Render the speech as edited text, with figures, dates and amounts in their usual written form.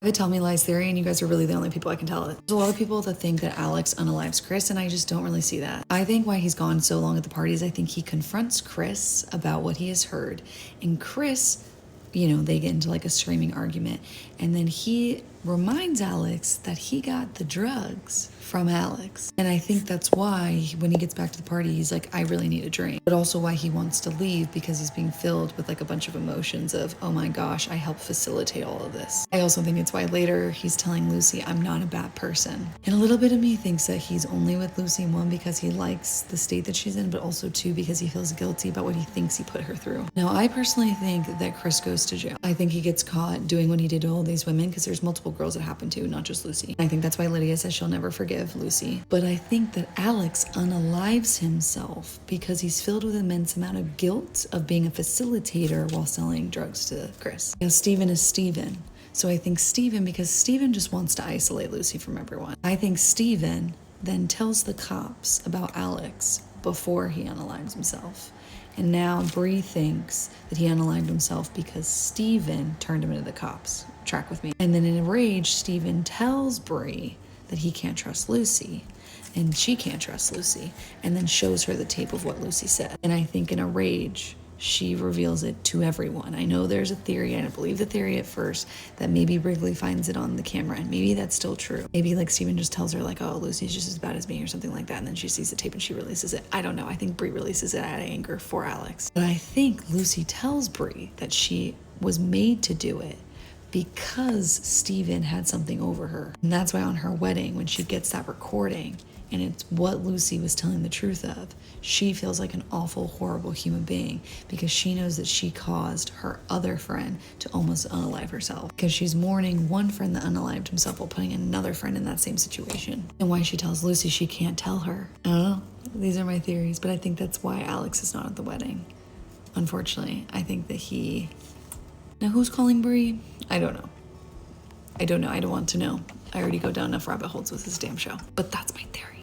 I have a tell me lies theory, and you guys are really the only people I can tell it. There's a lot of people that think that Alex unalives Chris, and I just don't really see that. I think why he's gone so long at the parties, I think he confronts Chris about what he has heard, and Chris, you know, they get into like a screaming argument, and then he reminds Alex that he got the drugs from Alex. And I think that's why when he gets back to the party, he's like, I really need a drink. But also why he wants to leave, because he's being filled with like a bunch of emotions of, oh my gosh, I helped facilitate all of this. I also think it's why later he's telling Lucy, I'm not a bad person. And a little bit of me thinks that he's only with Lucy, one, because he likes the state that she's in, but also two, because he feels guilty about what he thinks he put her through. Now, I personally think that Chris goes to jail. I think he gets caught doing what he did to all these women, because there's multiple girls it happened to, not just Lucy. I think that's why Lydia says she'll never forgive Lucy. But I think that Alex unalives himself because he's filled with immense amount of guilt of being a facilitator while selling drugs to Chris. Now, Steven is Steven. So I think Steven, because Steven just wants to isolate Lucy from everyone. I think Steven then tells the cops about Alex before he unalives himself. And now Bree thinks that he unalived himself because Steven turned him into the cops. Track with me. And then in a rage, Steven tells Bree that he can't trust Lucy, and she can't trust Lucy, and then shows her the tape of what Lucy said. And I think in a rage, she reveals it to everyone. I know there's a theory, and I believe the theory at first, that maybe Wrigley finds it on the camera, and maybe that's still true. Maybe like Steven just tells her like, oh, Lucy's just as bad as me or something like that, and then she sees the tape and she releases it. I don't know. I think Bree releases it out of anger for Alex. But I think Lucy tells Bree that she was made to do it because Steven had something over her. And that's why on her wedding, when she gets that recording, and it's what Lucy was telling the truth of, she feels like an awful, horrible human being because she knows that she caused her other friend to almost unalive herself, because she's mourning one friend that unalived himself while putting another friend in that same situation. And why she tells Lucy she can't tell her. I don't know. These are my theories, but I think that's why Alex is not at the wedding. Unfortunately, I think that he... Now, who's calling Bree? I don't know. I don't know. I don't want to know. I already go down enough rabbit holes with this damn show. But that's my theory.